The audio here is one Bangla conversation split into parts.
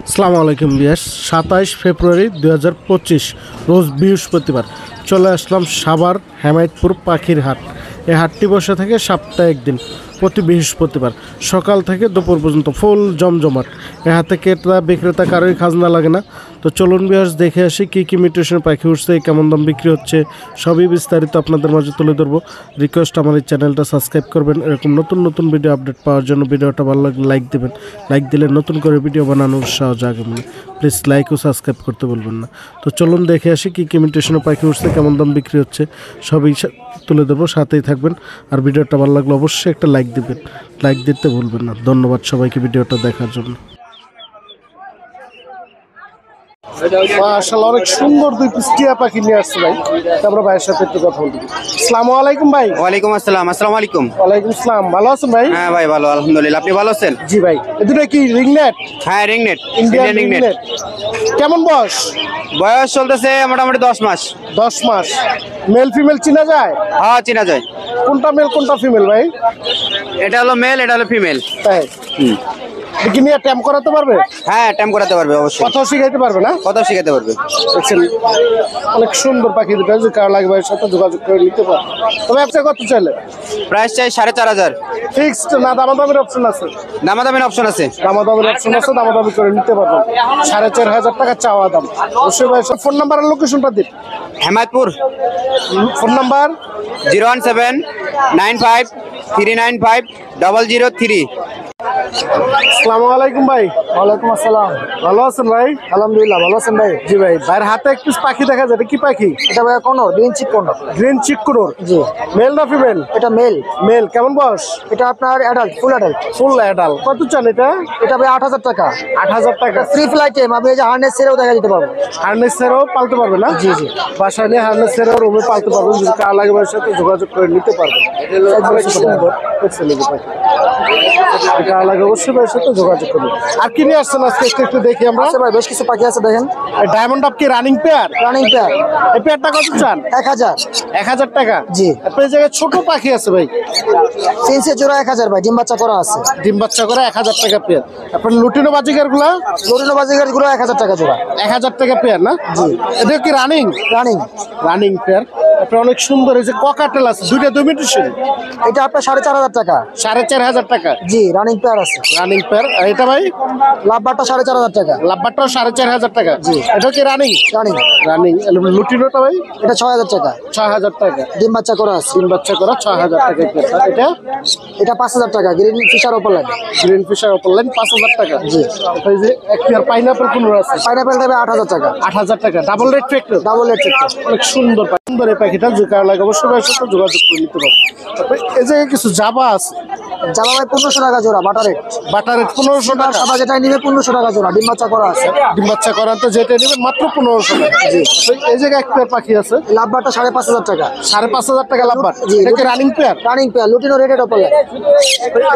আসসালামু আলাইকুম বিয়াস 27 ফেব্রুয়ারি 2025 রোজ বৃহস্পতিবার চলে আসলাম সাভার হেমায়েতপুর পাখির হাট। এই হাটটি বসে থাকে সপ্তাহে একদিন, প্রতি বৃহস্পতিবার সকাল থেকে দুপুর পর্যন্ত ফুল জমজমাট। এ হাতে ক্রেতা বিক্রেতা কারোই খাজনা লাগে না। তো চলুন বিয়াস দেখে আসি কী কী মিউটেশন পাখি উঠছে, কেমন দাম বিক্রি হচ্ছে, সবই বিস্তারিত আপনাদের মাঝে তুলে ধরবো। রিকোয়েস্ট আমার এই চ্যানেলটা সাবস্ক্রাইব করবেন, এরকম নতুন নতুন ভিডিও আপডেট পাওয়ার জন্য। ভিডিওটা ভালো লাগলে লাইক দেবেন, লাইক দিলে নতুন করে ভিডিও বানানোর উৎসাহ জাগে। প্লিজ লাইক ও সাবস্ক্রাইব করতে বলবেন না। তো চলুন দেখে আসি কী কী মিউটেশন পাখি উঠছে, কেমন দাম বিক্রি হচ্ছে, সবই তুলে ধরবো, সাথেই থাকবেন। আর ভিডিওটা ভালো লাগলে অবশ্যই একটা লাইক দিবেন, লাইক দিতে ভুলবেন না। ধন্যবাদ সবাইকে ভিডিওটা দেখার জন্য। মাশাআল্লাহ, অনেক সুন্দর দুই পিস টিয়া পাখি নিয়ে আসছে ভাই। তারপরে ভাইয়ের সাথে একটু কথা বলবো। আসসালামু আলাইকুম ভাই। ওয়ালাইকুম আসসালাম। আসসালামু আলাইকুম। ওয়ালাইকুম আসসালাম। ভালো আছেন ভাই? হ্যাঁ ভাই ভালো, আলহামদুলিল্লাহ। আপনি ভালো আছেন? জি ভাই। এ দুটো কি রিংনেট? হ্যাঁ রিংনেট, ইন্ডিয়ান ইন্ডিয়ান রিংনেট। রিংনেট। কেমন বয়স? বয়স চলতেছে মোটামুটি 10 মাস। 10 মাস। মেল ফিমেল চিনা যায়? হ্যাঁ চেনা যায়। কোনটা মেল কোনটা ফিমেল ভাই? এটা হলো মেল, এটা হলো ফিমেল। তাই কি নিয়ে ট্যাম্প করাতে পারবে? হ্যাঁ ট্যাম্প করাতে পারবে অবশ্যই। কথা শিখাইতে পারবে না? কথা শিখাতে পারবে। দেখছেন অনেক সুন্দর পাখি দুটো, যে কার লাগবে ভাইয়ের সাথে যোগাযোগ করে নিতে পারবে। তবে আপনি কত চাইলে? প্রাইস চাই 4,500। ফিক্সড না দামাদামির অপশন আছে? দামাদামির অপশন আছে। দামাদামির অপশন আছে, দামাদামি করে নিতে পারবেন। 4,500 টাকা চাওয়া দাম। অবশ্যই ভাই ফোন নাম্বার আর লোকেশনটা দিন। হেমায়েতপুর। Phone number 01795395003। আসসালামু আলাইকুম ভাই। ওয়ালাইকুম আসসালাম। ভালো আছেন ভাই? আলহামদুলিল্লাহ, ভালো আছেন ভাই? জি ভাই। ভাইয়ের হাতে এক পিস পাখি দেখা যায়, এটা কি পাখি? এটা ভাই কোনর, গ্রিন চিক কোনর। গ্রিন চিককুরোর। জি। মেল না ফিমেল? এটা মেল। মেল। কেমন বয়স? এটা আপনার adult, full adult. Full adult. কত চান এটা? এটা ভাই 8,000 টাকা। 8,000 টাকা। ফ্রি ফ্লাইটে আমি এই যে হার্নেস ছেড়েও দেখা দিতে পারবো। হার্নেস ছাড়াও পালতে পারবে না? জি জি। বাসায় নিয়ে হার্নেস ছাড়াও রুমে পালতে পারবেন, যদি কার লাগে ভাইয়ের সাথে যোগাযোগ করে নিতে পারবেন। অনেক সুন্দর দেখছেন এই যে পাখি। কার লাগে অবশ্যই ভাইয়ের সাথে যোগাযোগ করবেন। আর কি নিয়ে আসছেন আজকে একটু দেখি আমরা। আছে ভাই, বেশ কিছু পাখি আছে দেখেন। ডায়মন্ড আপ কি রানিং পেয়ার? Running pair. এই পেয়ারটা কত চান? 1000। 1,000 টাকা। জি। আপনার জায়গায় ছোট পাখি আছে ভাই? চেঞ্জের জোড়া 1000 ভাই, ডিম বাচ্চা করা আছে। ডিম বাচ্চা করে 1,000 টাকা পেয়ার। আপনার লুটিনো বাজিকার গুলা? লরিনো বাজিগার গুলো 1000 টাকা জোড়া। 1,000 টাকা পেয়ার না? জি। এটা কি রানিং? রানিং। Running pair. আপনার অনেক সুন্দর এই যে ককাটেল আছে, দুইটা 2 মিউটেশন। এটা আপনার 4,500 টাকা। 4,500 টাকা। জি, রানিং পেয়ার আছে। Running pair. এটা ভাই লাভবারটা 4,500 টাকা। লাভবারটাও 4,500 টাকা। জি। এটা কি রানিং? রানিং। রানিং। লুটিনোটা ভাই? এটা 6,000 টাকা। 6,000 টাকা। ডিম বাচ্চা করা আছে। ডিম বাচ্চা করা 6,000 টাকা পেয়ার। এটা এটা 5,000 টাকা, গ্রিন ফিশার ওপর লাইন। গ্রিন ফিশার ওপর লাইন 5,000 টাকা। জি। এই যে এক পেয়ার পাইনাপেল কোন আছে? পাইনাপেল দেবে 8,000 টাকা। 8,000 টাকা। Double red factor. Double rate check. অনেক সুন্দর সুন্দর এই পাখিটা, যে কার লাগে অবশ্যই ভাইয়ের সাথে যোগাযোগ করে নিতে পারবে। তারপরে এই জায়গায় কিছু জাবা আছে। জামা ভাই 1500 টাকা জোড়া, বাটার রেট। বাটার রেট 1500 টাকা। সাদা যেটা নিবে 1500 টাকা জোড়া, ডিম বাচ্চা করা আছে। ডিম বাচ্চা করার তো যেটা নেবেন মাত্র 1500 টাকা। জি। এই জায়গায় এক পেয়ার পাখি আছে, লাভবারটা 5,500 টাকা। 5,500 টাকা লাভবার। জি। এটা কি running pair? Running pair, lutino রেটের ওপর লাইন।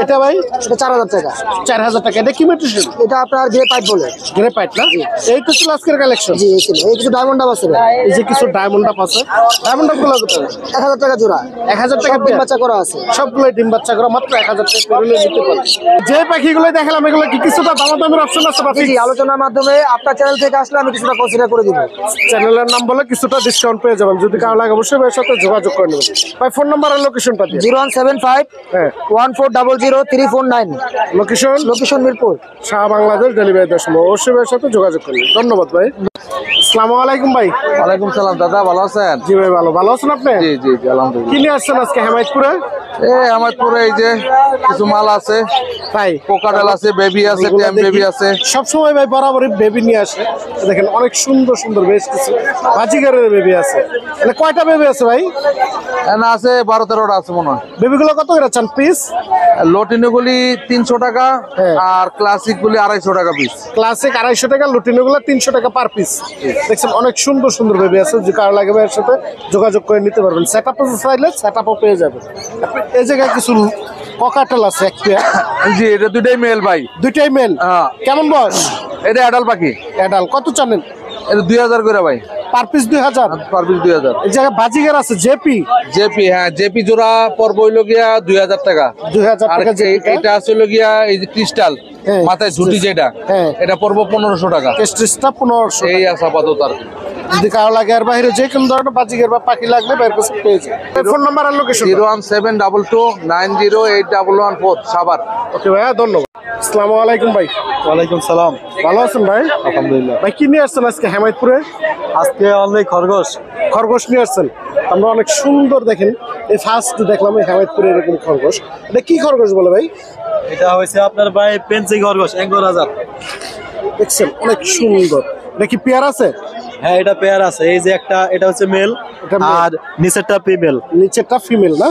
এটা ভাই এটা 4,000 টাকা। 4,000 টাকা। এটা কি মিউটেশন? এটা আপনার গ্রে পাইপ বলে। গ্রে পাইট না? এই তো ছিল আজকের কালেকশন। জি, এই ছিল। এই কিছু ডায়মন্ড আছে ভাই। এই যে কিছু ডায়মন্ড আপ আছে। ডায়মন্ড আপ গুলো কত? 1,000 টাকা জোড়া। 1,000 টাকা ডিম পেয়ার। বাচ্চা করা আছে। সবগুলো ডিম বাচ্চা করা, মাত্র 1,000 টাকা পেলে নিতে পারবে। যে পাখিগুলো দেখালাম এগুলো কি কিছুটা দামাদামের অপশন আছে? জি জি, আলোচনার মাধ্যমে আপনার চ্যানেল থেকে আসলে আমি কিছুটা কনসিডার করে দিব। চ্যানেলের নাম বলে কিছুটা ডিসকাউন্ট পেয়ে যাবেন, যদি কারো লাগে অবশ্যই ভাইয়ের সাথে যোগাযোগ করে নেবেন। ভাই ফোন নাম্বার আর লোকেশনটা দিন। 0175 হ্যাঁ। 1400 লোকেশন? লোকেশন মিরপুর। সারা বাংলাদেশ ডেলিভারি দেওয়ার সময় অবশ্যই ভাইয়ের সাথে যোগাযোগ করবেন। ধন্যবাদ ভাই। আসসালামু আলাইকুম ভাই। ওয়ালাইকুম সালাম দাদা, ভালো আছেন? জি ভাই ভালো। ভালো আছেন আপনি? জি জি জি, আলহামদুলিল্লাহ। কি নিয়ে আসছেন আজকে হেমায়েতপুরে? আমারপুরে এই যে কিছু মাল আছে, তাই কোকাটেল আছে, বেবি আছে, ট্যাম বেবি আছে। সবসময় ভাই বরাবরই বেবি নিয়ে আসে। দেখেন অনেক সুন্দর সুন্দর বেশ কিছু বাজিগারের বেবি আছে। মানে কয়টা বেবি আছে ভাই? এখানে আছে 12-13টা আছে মনে হয়। বেবিগুলো কত করে চান পিস? লটিনোগুলি 300 টাকা হ্যাঁ। আর ক্লাসিক গুলি 250 টাকা পিস। ক্লাসিক 250 টাকা, লুটিনোগুলো 300 টাকা পার পিস। দেখছেন অনেক সুন্দর সুন্দর বেবি আছে, যে কারো লাগে ভাইয়ের সাথে যোগাযোগ করে নিতে পারবেন। সেট আপও চাইলে সেট আপও পেয়ে যাবেন। এই জায়গায় কিছু ককাটেল আছে এক পেয়ার। জি, এটা দুটাই মেল ভাই। দুইটাই মেল। হ্যাঁ। কেমন বয়স? এটা অ্যাডাল পাখি। অ্যাডাল। কত জানেন? এটা 2000 করে ভাই, পার পিস 2000। Per piece 2000। এই জায়গায় বাজিগার আছে জেপি, জেপি, হ্যাঁ জেপি জোড়া পড়বো হইলো গিয়া 2000 টাকা। 2000 আর টাকা জেপি। এটা আছে হইলো গিয়া এই যে ক্রিস্টাল হ্যাঁ, মাথায় ঝুটি যেটা, হ্যাঁ। এটা পড়বো 1500 টাকা। কেস্টিসটা 1500। এই আছে আপাতত আর কি। যদি কারো লাগে আর বাইরে যে কোনো ধরনের বাজিগার বা পাখি লাগলে বাইরে কাছে পেয়ে যায়। ফোন নাম্বার আর লোকেশন। 01722908114 সাভার। ওকে ভাইয়া, ধন্যবাদ। আসসালামু আলাইকুম ভাই। ওয়ালাইকুম সালাম। ভালো আছেন ভাই? আলহামদুলিল্লাহ। ভাই কি নিয়ে আসছেন আজকে হেমায়তপুরে? আজকে অনলি খরগোশ। খরগোশ নিয়ে আসছেন। আমরা অনেক সুন্দর, দেখেন এই ফার্স্ট দেখলাম এই হেমায়তপুরে এরকম খরগোশ। এটা কি খরগোশ বলে ভাই? এটা হয়েছে আপনার ভাই পেন্সি খরগোশ অ্যাঙ্গোরাজার। দেখছেন অনেক সুন্দর। এটা কি পেয়ার আছে? হ্যাঁ এটা পেয়ার আছে, এই যে একটা, এটা হচ্ছে মেল এটা male। আর নিচেরটা ফিমেল। নিচেরটা ফিমেল না?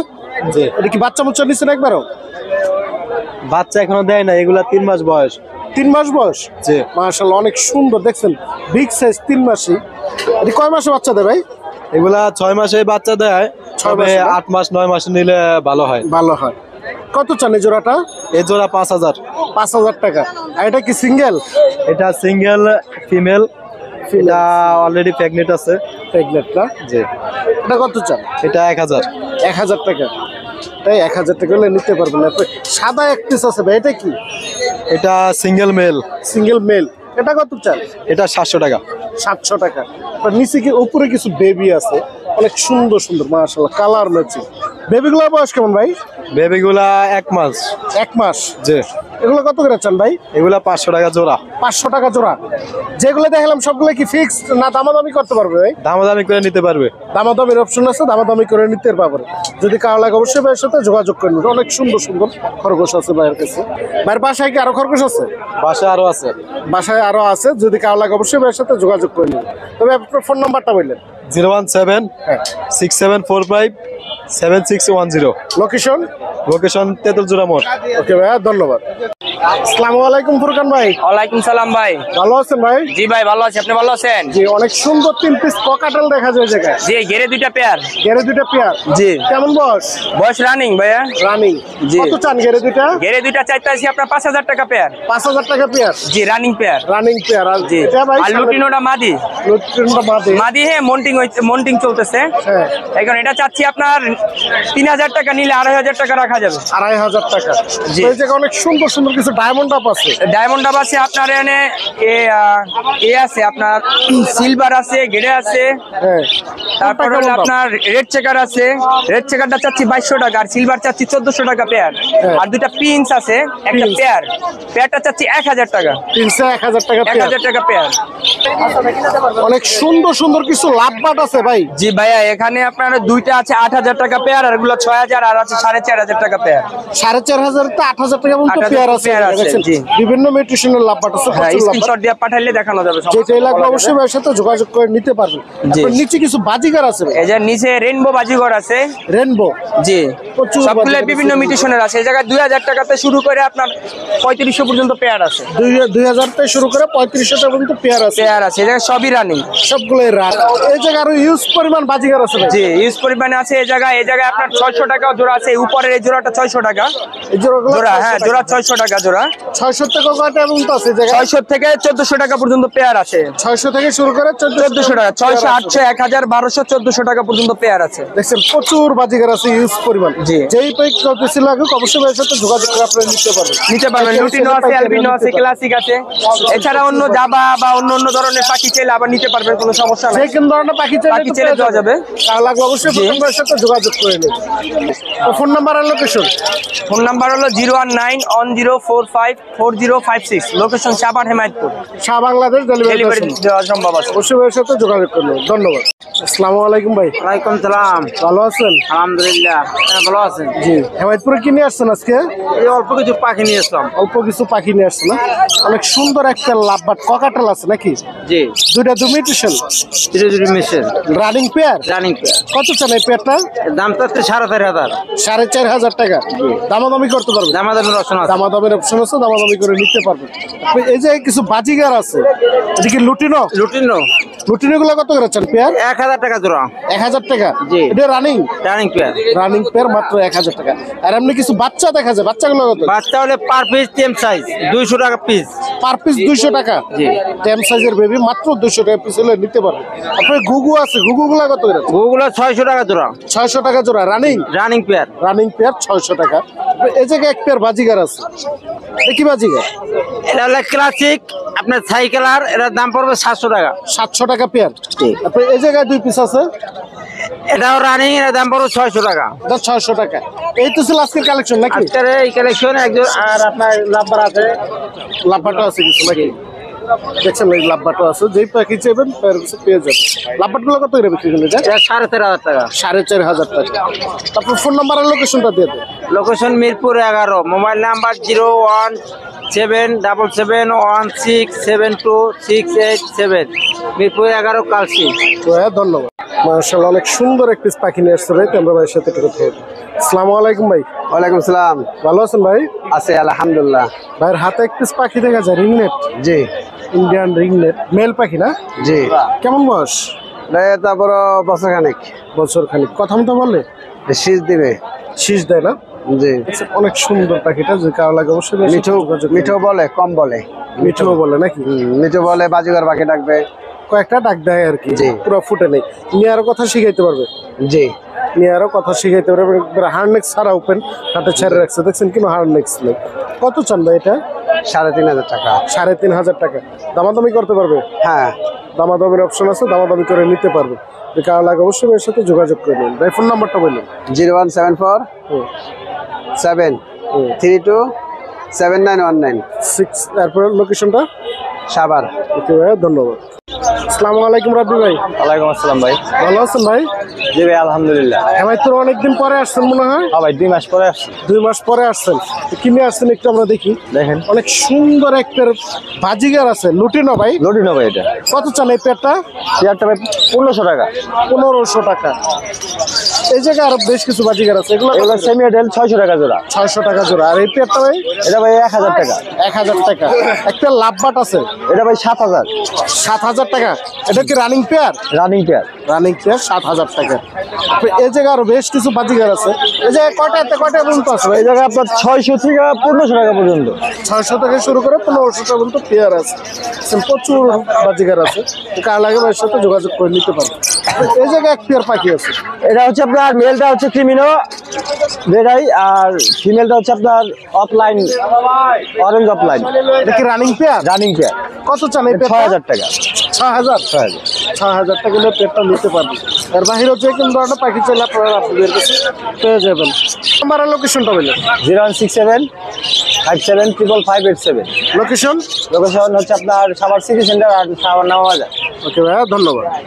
জি। এটা কি বাচ্চা মুচ্চা নিচ্ছেন একবারও? বাচ্চা এখনো দেয় না, এগুলা 3 মাস বয়স। 3 মাস বয়স? জি। মাশাআল্লাহ অনেক সুন্দর, দেখছেন বিগ সাইজ 3 মাসই। এটা কয় মাসে বাচ্চা দেয় ভাই? এগুলা 6 মাসে বাচ্চা দেয়, 6 তবে মাসে না? 8 মাস 9 মাস নিলে ভালো হয়। ভালো হয়। কত চান এই জোড়াটা? এই জোড়া 5000। 5000 টাকা। আর এটা কি সিঙ্গেল? এটা সিঙ্গেল ফিমেল, এটা অলরেডি প্রেগনেন্ট আছে। প্রেগনেন্ট না? জি। এটা কত চান? এটা 1000। 1000 টাকা। তাই 1000 টাকা হলে নিতে পারবেন। এরপর সাদা এক পিস আছে ভাই, এটা কি? এটা সিঙ্গেল মেল, সিঙ্গেল মেল। এটা কত চান? এটা 700 টাকা। 700 টাকা। আর নিচে কি উপরে কিছু বেবি আছে, অনেক সুন্দর সুন্দর মাশাআল্লাহ, কালার ম্যাচিং। বেবিগুলোর বয়স কেমন ভাই? বেবিগুলা 1 মাস। 1 মাস। জি। এগুলো কত করে চান ভাই? এগুলা 500 টাকা জোড়া। 500 টাকা জোড়া। যেগুলো দেখালাম সবগুলো কি ফিক্সড না দামাদামি করতে পারবে ভাই? দামাদামি করে নিতে পারবে। দামাদামির অপশন আছে, দামাদামি করে নিতে পারবেন। যদি কারো লাগে অবশ্যই ভাইয়ের সাথে যোগাযোগ করে নিন। অনেক সুন্দর সুন্দর খরগোশ আছে ভাইয়ের কাছে। ভাইয়ের বাসায় কি আরো খরগোশ আছে? বাসায় আরো আছে। বাসায় আরো আছে, যদি কারো লাগে অবশ্যই ভাইয়ের সাথে যোগাযোগ করে নিন। তবে আপনার ফোন নাম্বারটা বললেন। 017 হ্যাঁ। 6745 7610। লোকেশন? লোকেশন তেতুলজোড়া মোড়। ওকে ভাইয়া, ধন্যবাদ। আসসালামু আলাইকুম ফুরকান ভাই। ওয়ালাইকুম সালাম ভাই। ভালো আছেন ভাই? জি ভাই ভালো আছি, আপনি ভালো আছেন? জি, অনেক সুন্দর 3 পিস ককাটেল দেখা যায় এই জায়গায়। জি, গেরে দুইটা পেয়ার। গেরে দুইটা পেয়ার? জি। কেমন বয়স? বয়স রানিং ভাইয়া। রানিং। জি। কত চান গেরে দুইটা? গেরে দুইটা চাইতেছি আপনার 5000 টাকা পেয়ার। 5000 টাকা পেয়ার? জি, রানিং পেয়ার। Running pair. আর জি। এটা ভাই আর লুটিনোটা মাদি। লুটিনোটা মাদি। মাদি, হ্যাঁ মন্টিং চলতেছে। হ্যাঁ। এখন এটা চাচ্ছি আপনার 3000 টাকা, নিলে 2500 টাকা রাখা যাবে। 2500 টাকা। জি। তো এই জায়গায় অনেক সুন্দর সুন্দর কিছু ডায়মন্ড আপ আছে। ডায়মন্ড আপ আছে আপনার এখানে, এ আছে আপনার সিলভার আছে, গেড়ে আছে। হ্যাঁ। তারপর কোনটা হলো কেমন দাম? আপনার রেড চেকার আছে। রেড চেকারটা চাচ্ছি 2200 টাকা, আর সিলভার চাচ্ছি 1400 টাকা পেয়ার। হ্যাঁ। আর দুইটা পিনস আছে, একটা Pins। পেয়ার। পেয়ারটা চাচ্ছি 1000 টাকা। 1000 টাকা পেয়ার। 1000 টাকা পেয়ার। অনেক সুন্দর সুন্দর কিছু লাভবাট আছে ভাই। জি ভাইয়া, এখানে আপনার দুইটা আছে 8000 টাকা পেয়ার, আর এগুলো 6000, আর আছে 4500 টাকা পেয়ার। 4500 তে 8000 টাকা পর্যন্ত 8000 পেয়ার আছে। পেয়ার আছে, দেখছেন? জি। বিভিন্ন মিউটেশনের লাভবাট আছে, হ্যাঁ, প্রচুর লাভবাট। স্ক্রিনশট দিয়ে পাঠাইলে দেখানো যাবে। যেটাই লাগবে অবশ্যই ভাইয়ের সাথে যোগাযোগ করে নিতে পারবেন। জি। তারপর নিচে কিছু বাজিগার আছে ভাই। এই যে নিচে রেইনবো বাজিঘর আছে। রেনবো। জি, প্রচুর সবগুলো বাজিঘর বিভিন্ন আছে। মিউটেশনের আছে। এই জায়গায় 2000 টাকাতে শুরু করে আপনার 3500 পর্যন্ত পেয়ার আছে। 2000 থেকে শুরু করে 3500 টাকা পর্যন্ত পেয়ার আছে। পেয়ার আছে, এই জায়গায় সবই রানিং। সবগুলোই রাত। এই জায়গায় আরো ইউজ পরিমাণ বাজিগার আছে ভাই। জি, ইউজ পরিমাণে আছে। এই জায়গায় আপনার 600 টাকা জোড়া আছে। এই উপরের এই জোড়াটা 600 টাকা এই জোড়াগুলো জোড়া। হ্যাঁ, জোড়া 600 টাকা জোড়া। 600 টাকা কয়টা পর্যন্ত আছে এই জায়গায়? 600 থেকে 1400 টাকা পর্যন্ত পেয়ার আছে। 600 থেকে শুরু করে 1400 টাকা, 600, 800, 1000, 1200, 1400 টাকা পর্যন্ত পেয়ার আছে। দেখছেন প্রচুর বাজিগার আছে ইউজ পরিমাণ। জি। যেই পাই কত লাগুক অবশ্যই ভাইয়ের সাথে যোগাযোগ করে আপনারা নিতে পারবেন। নিতে পারবেন। লুটিনো আছে, অ্যালবিনো আছে, ক্লাসিক আছে। এছাড়া অন্য জাবা বা অন্য ধরনের পাখি চাইলে আবার নিতে পারবেন, কোনো সমস্যা যে নাই। কোন ধরনের পাখি পাখি চাইলে দেওয়া যাবে। তার লাগবে অবশ্যই ভাইয়ের সাথে যোগাযোগ করে নিন। ফোন নাম্বার আর লোকেশন? ফোন নাম্বার হলো 01910454056। Location Savar, Hemayetpur. Shah Bangladesh delivery delivery দেওয়া সম্ভব আছে। অবশ্যই ভাইয়ের সাথে যোগাযোগ করুন। ধন্যবাদ। আসসালামু আলাইকুম ভাই। ওয়ালাইকুম সালাম। ভালো আছেন? আলহামদুলিল্লাহ, ভালো আছেন? জি। হেমায়তপুরে কি নিয়ে আসছেন আজকে? এই অল্প কিছু পাখি নিয়ে আসলাম। অল্প কিছু পাখি নিয়ে আসছেন না? অনেক সুন্দর একটা লাভবাট ককাটেল আছে নাকি? জি, দুইটা mutation. Mission running pair? Running pair. কত চান এই পেয়ারটা? দাম তো 4500। 4500 টাকা। দামাদামি করতে পারবেন? দামাদামি অপশন আছে। দামাদামির অপশন আছে, দামাদামি করে নিতে পারবেন। এই যে কিছু বাজিগার আছে, এটা কি লুটিনো? লুটিনো লুটিনিগুলো কত করে চান পেয়ার? 1000 টাকা জোড়া। 1000 টাকা। জি। এটা running running pair. Running pair মাত্র 1000 টাকা। আর এমনি কিছু বাচ্চা দেখা যায়, বাচ্চাগুলো কত? বাচ্চা হলে পার পিস টেম সাইজ 200 টাকা পিস। পার পিস 200 টাকা। জি। টেম সাইজের বেবি মাত্র 200 টাকা পিস হলে নিতে পারবে। আপনার গুগু আছে, গুগুগুলো কত করে? ওগুলো 600 টাকা জোড়া। 600 টাকা জোড়া running. Running pair. Running pair 600 টাকা। এই জায়গায় এক পেয়ার বাজিগার আছে, এ কি বাজিগার? এটা হলো ক্লাসিক আপনার সাইকেলার, এটার দাম পড়বে 700 টাকা। 700 টাকা পেয়ার। আপনার এই জায়গায় 2 পিস আছে, এটাও রানিং, এটার দাম পড়বে 600 টাকা। এটা 600 টাকা। এই তো ছিল আজকের কালেকশন নাকি? আজকের এই কালেকশন একজন আর আপনার লাভবার আছে, লাভবাটো আছে কিছু নাকি? দেখছেন এই লাভবাটো আছে, যেই পাখি চাইবেন পেয়ে যাবেন। লাভবাটগুলো কত করে বিক্রি করলে যায়? এটা 4500 টাকা। 4500 টাকা। তারপর ফোন নাম্বার আর লোকেশনটা দিয়ে দেন। Location Mirpur 11, mobile number 01777167267 Mirpur 11 Kalshi. তো হ্যাঁ, ধন্যবাদ। মাশাআল্লাহ, অনেক সুন্দর এক পিস পাখি নিয়ে আসছে ভাই, তো আমরা ভাইয়ের সাথে একটু কথা বলবো। আসসালামু আলাইকুম ভাই। ওয়ালাইকুম সালাম। ভালো আছেন ভাই? আছে আলহামদুলিল্লাহ। ভাইয়ের হাতে এক পিস পাখি দেখা যায়, রিংনেট, জি ইন্ডিয়ান রিংনেট, মেল পাখি না? জি। কেমন বয়স? তারপর বছর খানিক বছর খানিক। কথা মতো বলে? শীষ দিবে। শীষ দেয় না? জি। আচ্ছা, অনেক সুন্দর পাখিটা, যে কারো লাগে অবশ্যই মিঠু মিঠু বলে, কম বলে। মিঠু বলে নাকি? মিঠু বলে, বাজিগার পাখি ডাকবে। কয়েকটা ডাক দেয় আর কি, জি। পুরো ফুটে নেই। নিয়ে আরো কথা শিখাইতে পারবে, জি। নিয়ে আরো কথা শিখাইতে পারবে। হার্নেক্স ছাড়া ওপেন হাতে ছেড়ে রাখছে, দেখছেন কিন্তু হার্নেক্স নেই। কত চান ভাই এটা? 3500 টাকা। 3500 টাকা। দামাদামি করতে পারবে? হ্যাঁ। দামাদামির অপশন আছে, দামাদামি করে নিতে পারবে। যে কারো লাগে অবশ্যই এর সাথে যোগাযোগ করে নিন। ভাই ফোন নাম্বারটা বলুন। 0174 732 7919 6। তারপরে লোকেশনটা? সাভার। ওকে ভাই, ধন্যবাদ। আসসালামু আলাইকুম রাব্বি ভাই। ওয়ালাইকুম আসসালাম ভাই। ভালো আছেন ভাই? জি ভাই আলহামদুলিল্লাহ। ভাই তোর অনেকদিন পরে আসছেন মনে হয়? হ্যাঁ ভাই 2 মাস পরে আসছি। 2 মাস পরে আসছেন। তো কিনে আসছেন একটু আমরা দেখি। দেখেন অনেক সুন্দর একটা বাজিগার আছে, লুটিনো ভাই। লটিনো ভাই, এটা কত চান এই পেয়ারটা? পেয়ারটা ভাই 1500 টাকা। 1500 টাকা। এই জায়গায় আরো বেশ কিছু বাজিগার আছে, এগুলো এগুলো সেমি এডেল 600 টাকা জোড়া। 600 টাকা জোড়া। আর এই পেয়ারটা ভাই? এটা ভাই 1000 টাকা। 1000 টাকা। একটা লাভবাট আছে, এটা ভাই 7000 7000 টাকা। এটা কি running pair? Running pair. Running pair 7000 টাকা। এই জায়গায় আরো বেশ কিছু বাজিগার আছে। এই জায়গায় কয়টা পর্যন্ত আছে ভাই? এই জায়গায় আপনার 600 থেকে 1500 টাকা পর্যন্ত। 600 থেকে শুরু করে 1500 টাকা পর্যন্ত পেয়ার আছে। প্রচুর বাজিগার আছে, কার লাগে ভাইয়ের সাথে যোগাযোগ করে নিতে পারবে। এই জায়গায় এক পেয়ার পাখি আছে, এটা হচ্ছে আপনার মেলটা হচ্ছে ক্রিমিনো রেডাই, আর ফিমেলটা হচ্ছে আপনার অফলাইন অরেঞ্জ অফলাইন। এটা কি রানিং পেয়ার? Running pair. কত চান এই পেয়ার? 6000 টাকা। 6000 6000 টাকা হলে পেয়ারটা নিতে পারবে। এর বাহিরে যে কোনো ধরনের পাখি চাইলে আপনারা আপনাদের কাছে পেয়ে যাবেন। আমার লোকেশনটা বললেন? 0167 575587। লোকেশন? লোকেশন হচ্ছে আপনার সাভার সিটি সেন্টার আর সাভার নামা বাজার। ওকে ভাইয়া, ধন্যবাদ।